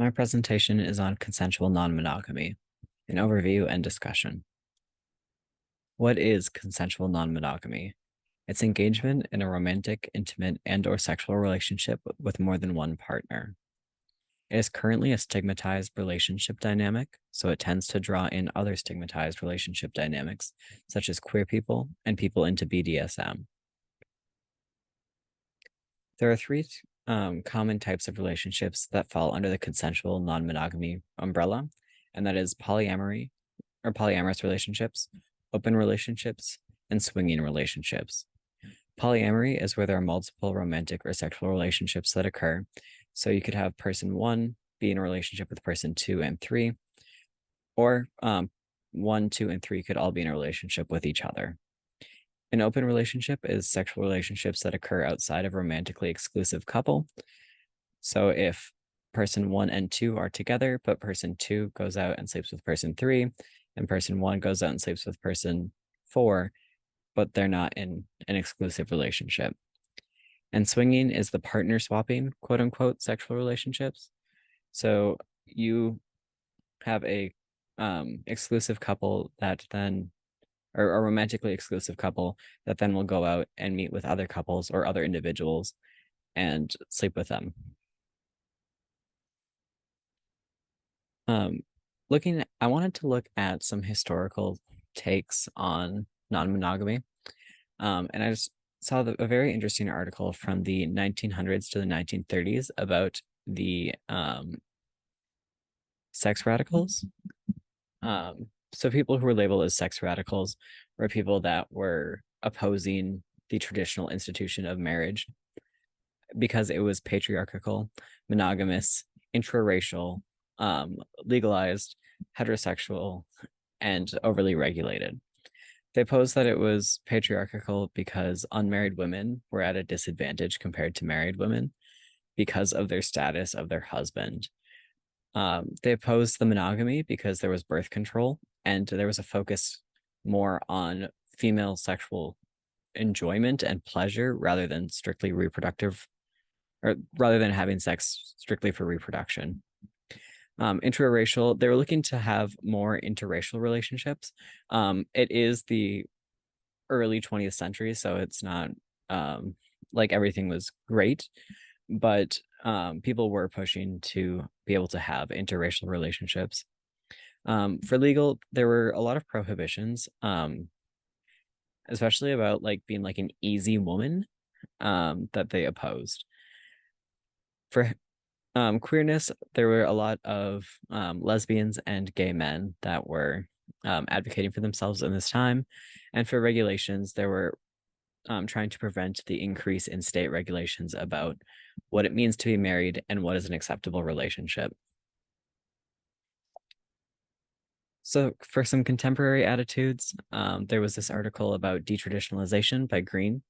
My presentation is on consensual non-monogamy, an overview and discussion. What is consensual non-monogamy? It's engagement in a romantic, intimate, and/or sexual relationship with more than one partner. It is currently a stigmatized relationship dynamic, so it tends to draw in other stigmatized relationship dynamics, such as queer people and people into BDSM. There are three common types of relationships that fall under the consensual non-monogamy umbrella, and that is polyamory or polyamorous relationships, open relationships, and swinging relationships. Polyamory is where there are multiple romantic or sexual relationships that occur. So you could have person one be in a relationship with person two and three, or one, two, and three could all be in a relationship with each other. An open relationship is sexual relationships that occur outside of a romantically exclusive couple. So if person one and two are together, but person two goes out and sleeps with person three, and person one goes out and sleeps with person four, but they're not in an exclusive relationship. And swinging is the partner swapping, quote unquote, sexual relationships. So you have a exclusive couple that then, or a romantically exclusive couple that then will go out and meet with other couples or other individuals and sleep with them. I wanted to look at some historical takes on non-monogamy. And I just saw a very interesting article from the 1900s to the 1930s about the sex radicals. So people who were labeled as sex radicals were people that were opposing the traditional institution of marriage because it was patriarchal, monogamous, intraracial, legalized, heterosexual, and overly regulated. They posed that it was patriarchal because unmarried women were at a disadvantage compared to married women because of their status of their husband. They opposed the monogamy because there was birth control and there was a focus more on female sexual enjoyment and pleasure rather than strictly reproductive, or rather than having sex strictly for reproduction. Interracial, they were looking to have more interracial relationships. It is the early 20th century, so it's not like everything was great, but people were pushing to be able to have interracial relationships. For legal, there were a lot of prohibitions, especially about like being like an easy woman that they opposed. For queerness, there were a lot of lesbians and gay men that were advocating for themselves in this time. And for regulations, there were trying to prevent the increase in state regulations about what it means to be married and what is an acceptable relationship. So for some contemporary attitudes, there was this article about detraditionalization by Green.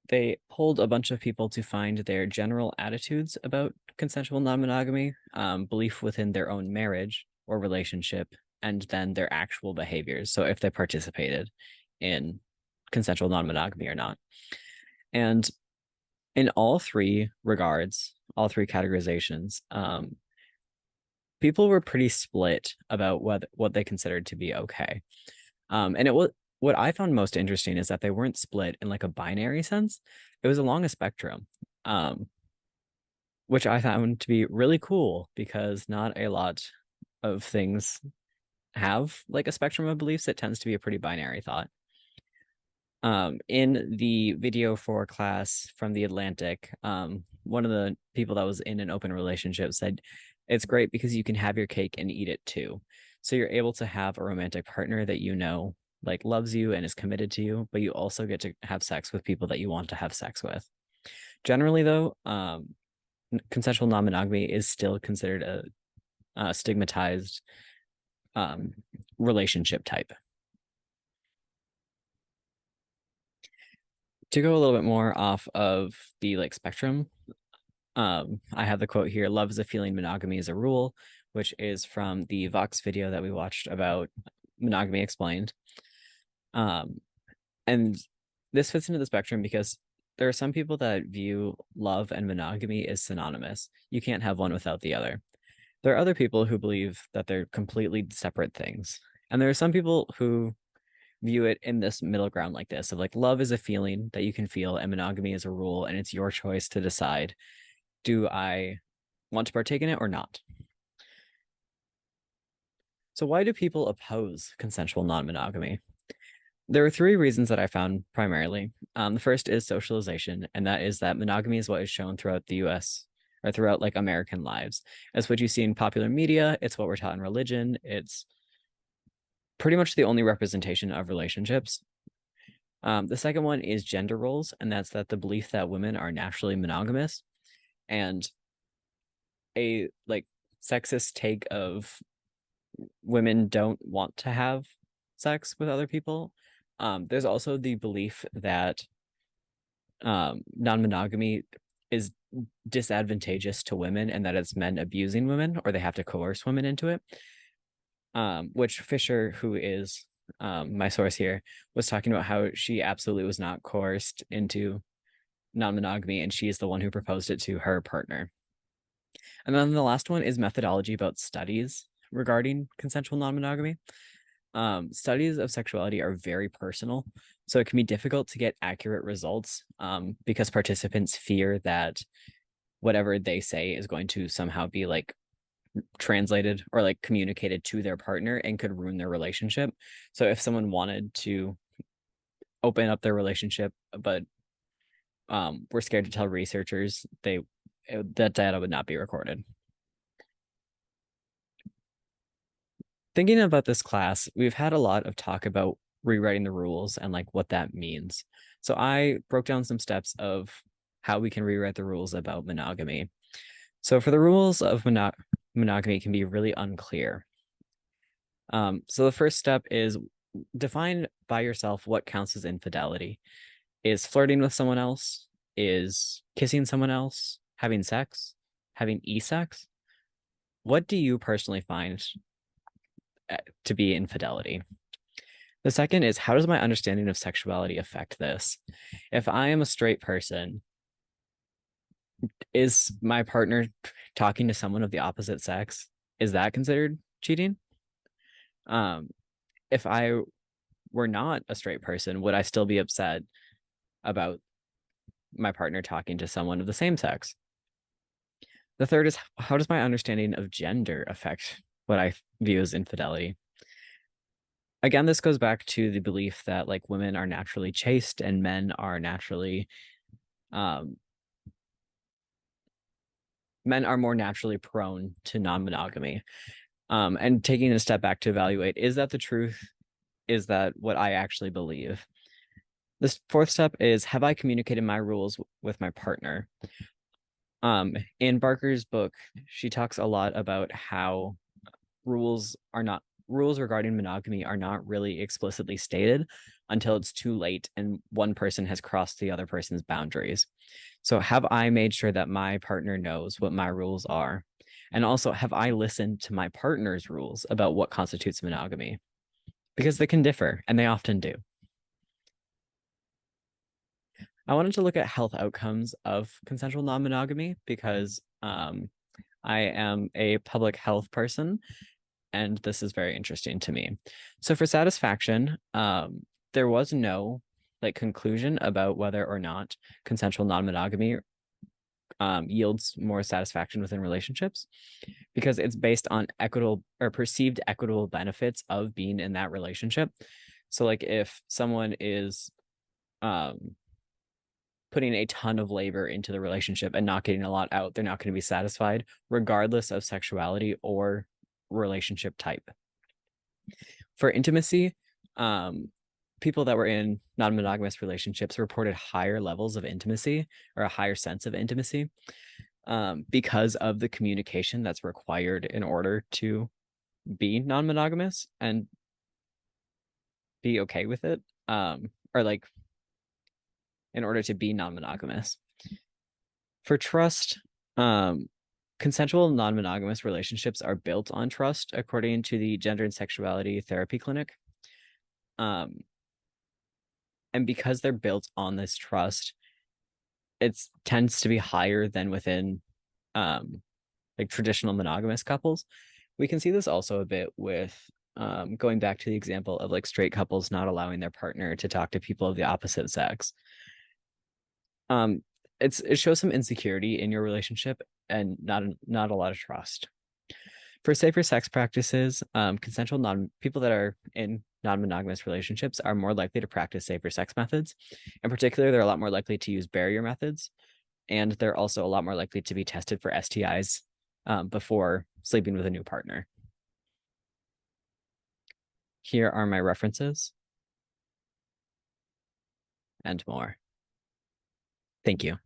They polled a bunch of people to find their general attitudes about consensual non-monogamy, belief within their own marriage or relationship, and then their actual behaviors. So if they participated in consensual non-monogamy or not. And in all three regards, all three categorizations, people were pretty split about what they considered to be okay. And it was what I found most interesting is that they weren't split in like a binary sense. It was along a spectrum, which I found to be really cool because not a lot of things have like a spectrum of beliefs. It tends to be a pretty binary thought. In the video for class from the Atlantic, one of the people that was in an open relationship said, it's great because you can have your cake and eat it too. So you're able to have a romantic partner that you know like loves you and is committed to you, but you also get to have sex with people that you want to have sex with. Generally, though, consensual non-monogamy is still considered a stigmatized relationship type. To go a little bit more off of the like spectrum, I have the quote here: "Love is a feeling, monogamy is a rule," which is from the Vox video that we watched about monogamy explained. And this fits into the spectrum because there are some people that view love and monogamy as synonymous. You can't have one without the other. There are other people who believe that they're completely separate things. And there are some people who view it in this middle ground like this of like love is a feeling that you can feel and monogamy is a rule and it's your choice to decide, do I want to partake in it or not? So why do people oppose consensual non-monogamy? There are three reasons that I found primarily. The first is socialization, and that is that monogamy is what is shown throughout the US or throughout like American lives. It's what you see in popular media, it's what we're taught in religion, it's pretty much the only representation of relationships. The second one is gender roles, and that's that the belief that women are naturally monogamous and a like sexist take of women don't want to have sex with other people. There's also the belief that non-monogamy is disadvantageous to women and that it's men abusing women or they have to coerce women into it. Which Fisher, who is my source here, was talking about how she absolutely was not coerced into non-monogamy and she is the one who proposed it to her partner. And then the last one is methodology about studies regarding consensual non-monogamy. Studies of sexuality are very personal, so it can be difficult to get accurate results because participants fear that whatever they say is going to somehow be like translated or like communicated to their partner and could ruin their relationship. So if someone wanted to open up their relationship, but we're scared to tell researchers, that data would not be recorded. Thinking about this class, we've had a lot of talk about rewriting the rules and like what that means. So I broke down some steps of how we can rewrite the rules about monogamy. So for the rules of monogamy can be really unclear. So the first step is define by yourself what counts as infidelity. Is flirting with someone else? Is kissing someone else? Having sex? Having e-sex? What do you personally find to be infidelity? The second is, how does my understanding of sexuality affect this? If I am a straight person, is my partner talking to someone of the opposite sex? Is that considered cheating? If I were not a straight person, would I still be upset about my partner talking to someone of the same sex? The third is, how does my understanding of gender affect what I view as infidelity? Again, this goes back to the belief that like women are naturally chaste and men are men are more naturally prone to non-monogamy. And taking a step back to evaluate, is that the truth? Is that what I actually believe? This fourth step is, have I communicated my rules with my partner? In Barker's book, she talks a lot about how rules regarding monogamy are not really explicitly stated until it's too late and one person has crossed the other person's boundaries. So have I made sure that my partner knows what my rules are? And also, have I listened to my partner's rules about what constitutes monogamy? Because they can differ, and they often do. I wanted to look at health outcomes of consensual non-monogamy because I am a public health person, and this is very interesting to me. So for satisfaction, there was no like conclusion about whether or not consensual non-monogamy yields more satisfaction within relationships because it's based on equitable or perceived equitable benefits of being in that relationship. So like if someone is putting a ton of labor into the relationship and not getting a lot out, they're not going to be satisfied regardless of sexuality or relationship type. For intimacy, people that were in non-monogamous relationships reported higher levels of intimacy or a higher sense of intimacy because of the communication that's required in order to be non-monogamous and be okay with it, or like in order to be non-monogamous. For trust, consensual non-monogamous relationships are built on trust according to the Gender and Sexuality Therapy Clinic. And because they're built on this trust, it tends to be higher than within like traditional monogamous couples. We can see this also a bit with going back to the example of like straight couples not allowing their partner to talk to people of the opposite sex. um it shows some insecurity in your relationship and not a lot of trust. For safer sex practices, consensual non people that are in non-monogamous relationships are more likely to practice safer sex methods. In particular, they're a lot more likely to use barrier methods, and they're also a lot more likely to be tested for STIs before sleeping with a new partner. Here are my references and more. Thank you.